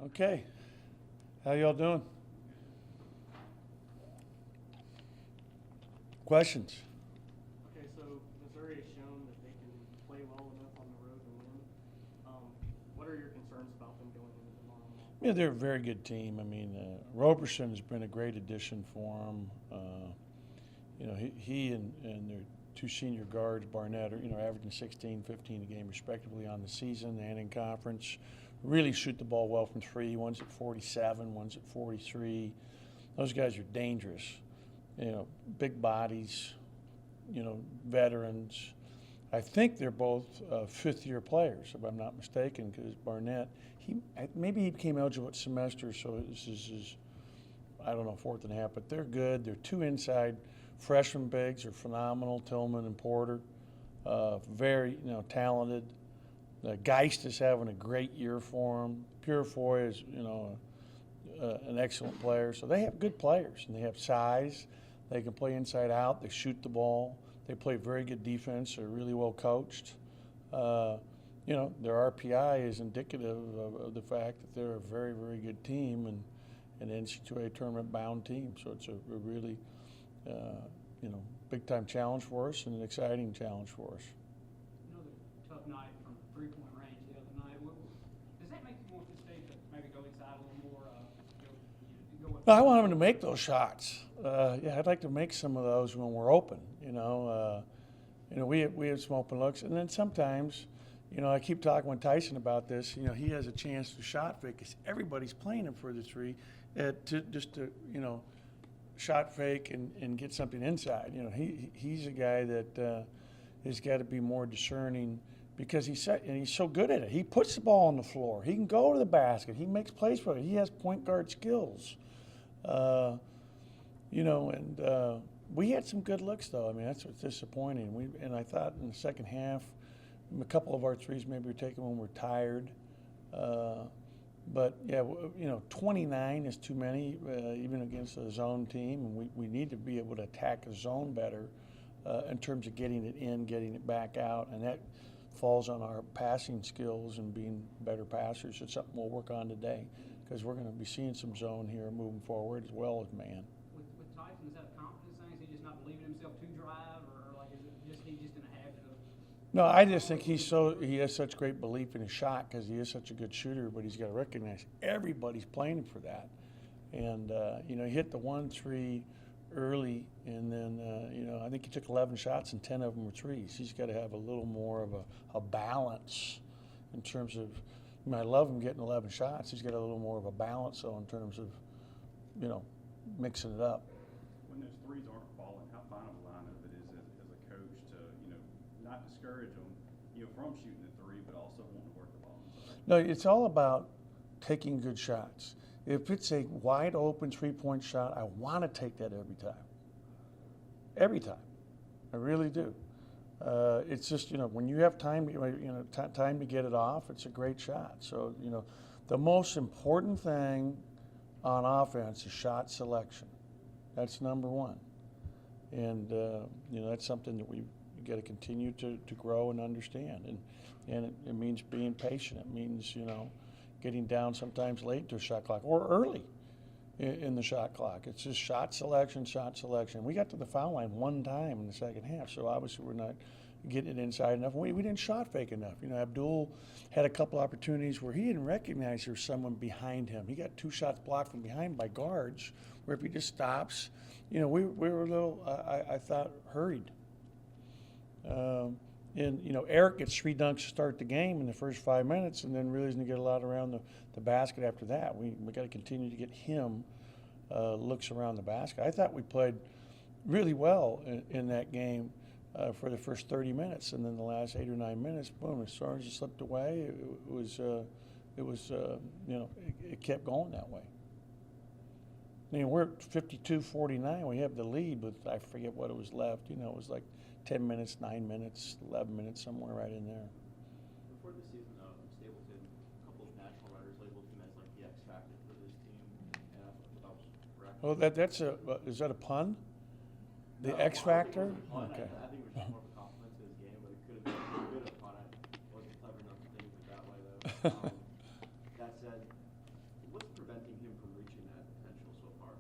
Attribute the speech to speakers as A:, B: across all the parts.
A: Okay. How y'all doing? Questions?
B: Okay, so Missouri has shown that they can play well enough on the road to win. What are your concerns about them going into tomorrow night?
A: Yeah, they're a very good team. I mean, Roberson has been a great addition for them. He and their two senior guards, Barnett, are, averaging 16, 15 a game respectively on the season and in conference. Really shoot the ball well from three. One's at 47, one's at 43. Those guys are dangerous. Big bodies, veterans. I think they're both fifth-year players, if I'm not mistaken, because Barnett, maybe he became eligible at semester, so this is his, I don't know, fourth and a half, but they're good. They're two inside freshman bigs are phenomenal, Tillman and Porter. Very, talented. Geist is having a great year for him. Purifoy is, an excellent player. So they have good players, and they have size. They can play inside out. They shoot the ball. They play very good defense. They're really well coached. Their RPI is indicative of the fact that they're a very, very good team and an NCAA tournament-bound team. So it's a really, big-time challenge for us and an exciting challenge for us.
C: Another tough night from three-point range the other night. Does that make you want this team to maybe go inside a little more?
A: I want them to make those shots. I'd like to make some of those when we're open. We have some open looks, and then sometimes, I keep talking with Tyson about this. He has a chance to shot fake because everybody's playing him for the three, to shot fake and get something inside. He's a guy that has got to be more discerning because he's so good at it. He puts the ball on the floor. He can go to the basket. He makes plays for it. He has point guard skills. We had some good looks, though. I mean, that's what's disappointing. I thought in the second half, a couple of our threes maybe were taken when we're tired. But, 29 is too many, even against a zone team. And we need to be able to attack a zone better in terms of getting it in, getting it back out. And that falls on our passing skills and being better passers. It's something we'll work on today because we're going to be seeing some zone here moving forward as well as man.
C: With Tyson, is that a confidence thing? Is he just not believing himself to drive, or like is it just he just in a habit of?
A: No, I just think he has such great belief in his shot because he is such a good shooter, but he's got to recognize everybody's playing him for that. And, he hit the 1-3 early, and then, I think he took 11 shots and 10 of them were threes. He's got to have a little more of a balance in terms of, I love him getting 11 shots. He's got a little more of a balance, though, in terms of, mixing it up.
D: When those threes aren't falling, how fine of a line of it is as a coach to, not discourage them, from shooting the three, but also wanting to work the ball inside?
A: No, it's all about taking good shots. If it's a wide open three-point shot, I want to take that every time. Every time. I really do. It's just, when you have time, time to get it off, it's a great shot. So, the most important thing on offense is shot selection. That's number one. And, that's something that we've got to continue to grow and understand. And it means being patient. It means, getting down sometimes late to a shot clock or early in the shot clock. It's just shot selection, shot selection. We got to the foul line one time in the second half, so obviously we're not getting it inside enough. We didn't shot fake enough. Abdul had a couple opportunities where he didn't recognize there was someone behind him. He got two shots blocked from behind by guards, where if he just stops, we were a little, I thought, hurried. Eric gets 3 dunks to start the game in the first 5 minutes and then really doesn't get a lot around the basket after that. We got to continue to get him looks around the basket. I thought we played really well in that game for the first 30 minutes, and then the last 8 or 9 minutes, boom, as soon as it slipped away, it kept going that way. We're at 52-49. We have the lead with, I forget what it was left. It was like 10 minutes, 9 minutes, 11 minutes, somewhere right in there.
E: Before the season, Stapleton, a couple of national writers labeled him as like the X factor for this team, and I thought that was correct.
A: Oh, is that a pun? The X factor? Okay.
E: I think it was just more of a compliment to his game, but it could have been a bit of a pun. I wasn't clever enough to think of it that way, though. That said, What's preventing him from reaching that potential so far?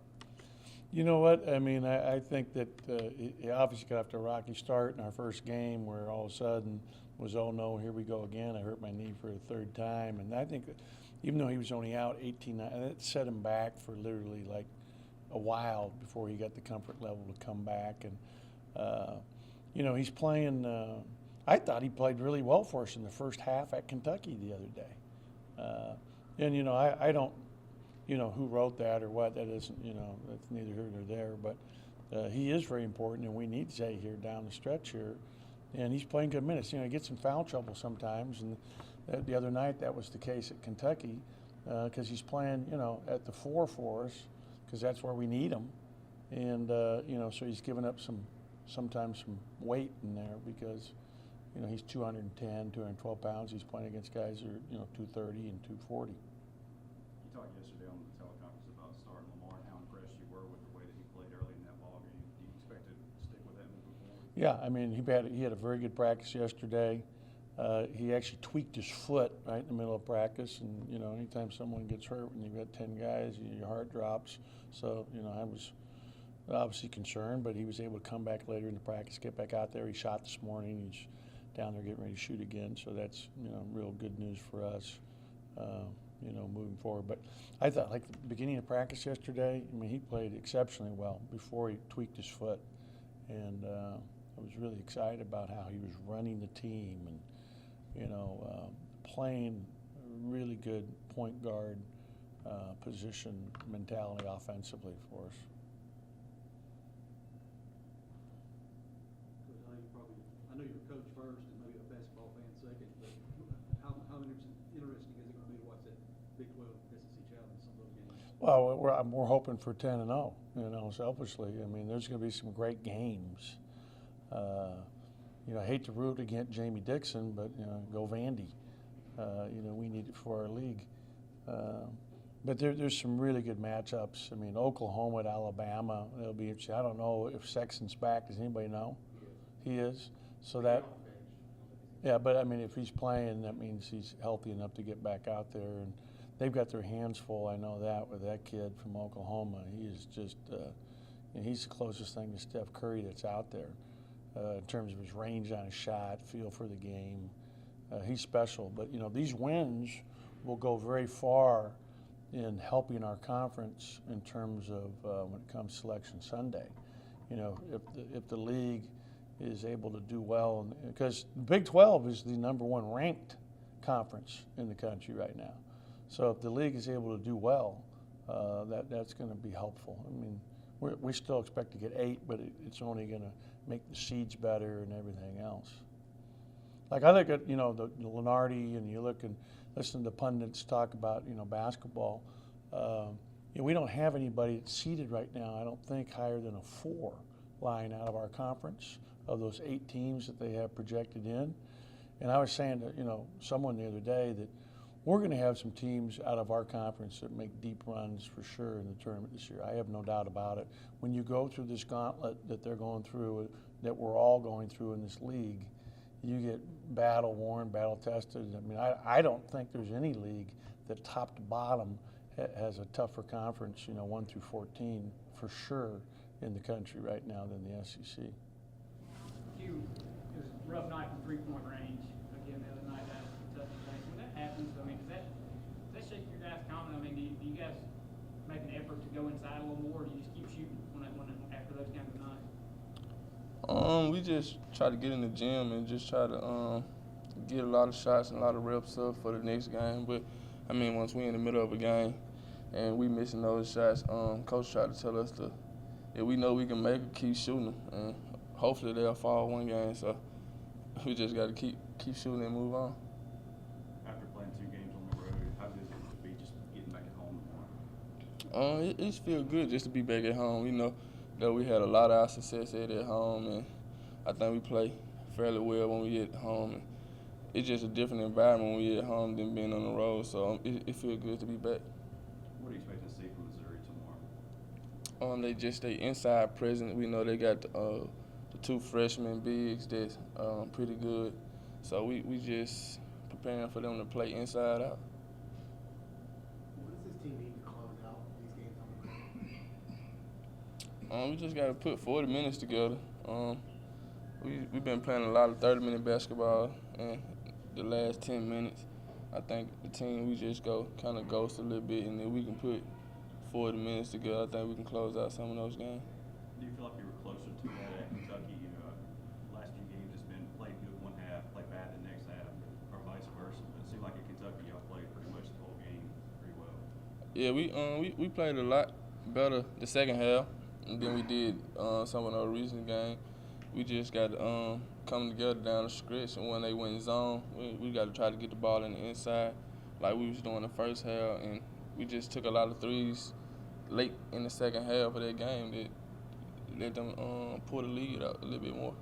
A: You know what? I mean, I think that he obviously got off to a rocky start in our first game where all of a sudden was, oh no, here we go again. I hurt my knee for a third time. And I think that even though he was only out 18, it set him back for literally like a while before he got the comfort level to come back. And, you know, he's playing, I thought he played really well for us in the first half at Kentucky the other day. And, you know, I don't, you know, who wrote that or what, that isn't, you know, that's neither here nor there. But he is very important, and we need Zay here down the stretch here. And he's playing good minutes. You know, he gets in foul trouble sometimes. And the other night, that was the case at Kentucky because he's playing, you know, at the 4 for us because that's where we need him. And, you know, so he's giving up sometimes some weight in there because, you know, he's 210, 212 pounds. He's playing against guys who are, you know, 230 and 240.
D: You talked yesterday on the teleconference about starting Lamar and how impressed you were with the way that he played early in that ball game. Do you expect to stick with that moving forward?
A: Yeah, I mean, he had a very good practice yesterday. He actually tweaked his foot right in the middle of practice, and you know, anytime someone gets hurt when you've got 10 guys, your heart drops. So, you know, I was obviously concerned, but he was able to come back later in the practice, get back out there. He shot this morning. He's down there getting ready to shoot again. So that's, you know, real good news for us, you know, moving forward. But I thought, like the beginning of practice yesterday, I mean, he played exceptionally well before he tweaked his foot, and I was really excited about how he was running the team and, you know, playing a really good point guard position mentality offensively for us.
F: I know you're a coach first and maybe a basketball fan second, but how interesting is it going to be to watch that Big 12 SEC Challenge, some of those games?
A: Well, we're hoping for 10-0, you know, selfishly. I mean, there's going to be some great games. You know, I hate to root against Jamie Dixon, but, you know, go Vandy. You know, we need it for our league. But there's some really good matchups. I mean, Oklahoma at Alabama, it'll be interesting. I don't know if Sexton's back. Does anybody know? He is. So that, yeah, but I mean, if he's playing, that means he's healthy enough to get back out there. And they've got their hands full, I know that, with that kid from Oklahoma. He is just, you know, he's the closest thing to Steph Curry that's out there in terms of his range on his shot, feel for the game. He's special. But, you know, these wins will go very far in helping our conference in terms of when it comes Selection Sunday. You know, if the league is able to do well, because the Big 12 is the #1 ranked conference in the country right now. So if the league is able to do well, that's going to be helpful. I mean, we still expect to get 8, but it's only going to make the seeds better and everything else. Like I look at, you know, the Lunardi, and you look and listen to pundits talk about, you know, basketball. You know, we don't have anybody that's seeded right now, I don't think, higher than a 4 lying out of our conference of those 8 teams that they have projected in. And I was saying to, you know, someone the other day that we're going to have some teams out of our conference that make deep runs for sure in the tournament this year. I have no doubt about it. When you go through this gauntlet that they're going through, that we're all going through in this league, you get battle-worn, battle-tested. I mean, I don't think there's any league that top to bottom has a tougher conference, you know, 1 through 14 for sure in the country right now than the SEC.
C: It was a rough night from three-point range again the other night at Kentucky place. When that happens, I mean, does that shake your guys' confidence? I mean, do you guys make an effort to go inside a little more, or do you just keep shooting after those kinds of nights?
G: We just try to get in the gym and just try to get a lot of shots and a lot of reps up for the next game. But I mean, once we're in the middle of a game and we missing those shots, coach tried to tell us if we know we can make it, keep shooting them, and hopefully they'll fall one game. So we just got to keep shooting and move on.
D: After playing 2 games on the road, how good is it to be just getting back at home tomorrow?
G: It feels good just to be back at home. You know that we had a lot of our success at home, and I think we play fairly well when we at home. And it's just a different environment when we at home than being on the road. So it feels good to be back.
D: What do you expect to see from Missouri tomorrow?
G: They just stay inside present. We know they got the 2 freshman bigs that's pretty good. So we just preparing for them to play inside out.
F: What does this team
G: We just got to put 40 minutes together. We've been playing a lot of 30-minute basketball in the last 10 minutes. I think the team, we just kind of ghost a little bit, and then we can put 40 minutes together. I think we can close out some of those games.
D: Do you feel like you were closer to that at Kentucky? You know, last few games it's been played good one half, play bad the next half, or vice versa. But it seemed like at Kentucky y'all played pretty much the whole game pretty well.
G: Yeah, we played a lot better the second half than we did some of the recent games. We just got to come together down the stretch, and when they went zone, we got to try to get the ball in the inside like we was doing the first half, and we just took a lot of threes late in the second half of that game that let them pull the lead out a little bit more.